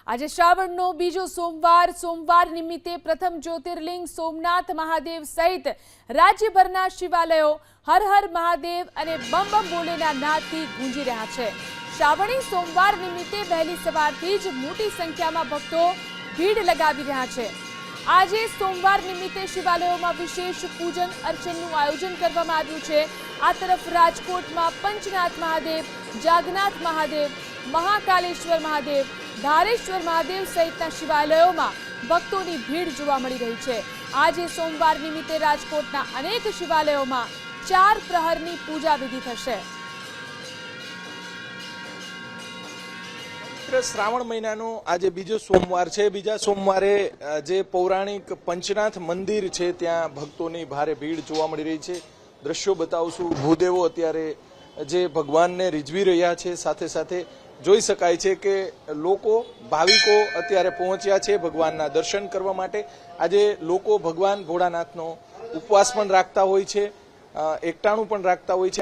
આજે શ્રાવણનો બીજો સોમવાર નિમિત્તે પ્રથમ જ્યોતિર્લિંગ સોમનાથ મહાદેવ સહિત રાજ્યભરના શિવાલયો હર હર મહાદેવ અને બમ બમ બોલેના નાદથી ગુંજી રહ્યા છે। શ્રાવણી સોમવાર નિમિત્તે વહેલી સવારથી જ મોટી સંખ્યામાં ભક્તો ભીડ લગાવી રહ્યા છે। આજે સોમવાર નિમિત્તે શિવાલયોમાં વિશેષ પૂજન અર્ચનનું આયોજન કરવામાં આવ્યું છે। આ તરફ રાજકોટમાં પંચનાથ મહાદેવ, જાગનાથ મહાદેવ, મહાકાલેશ્વર મહાદેવ, ધારેશ્વર મહાદેવ સહિતના શિવાલયોમાં ભક્તોની ભીડ જોવા મળી રહી છે। આજે સોમવાર નિમિત્તે રાજકોટના અનેક શિવાલયોમાં 4 પ્રહરની પૂજા વિધિ થશે। શ્રાવણ મહિનાનો આજે બીજો સોમવાર છે। બીજા સોમવારે જે પૌરાણિક પંચનાથ મંદિર છે ત્યાં ભક્તોની ભારે ભીડ જોવા મળી રહી છે। દ્રશ્યો બતાવશું। ભૂદેવો અત્યારે જે ભગવાનને રીઝવી રહ્યા છે, સાથે સાથે જોઈ શકાય છે કે લોકો ભાવિકો અત્યારે પહોંચ્યા છે ભગવાનના દર્શન કરવા માટે। આજે લોકો ભગવાન ભોળાનાથનો ઉપવાસ પણ રાખતા હોય છે, એકટાણું પણ રાખતા હોય છે।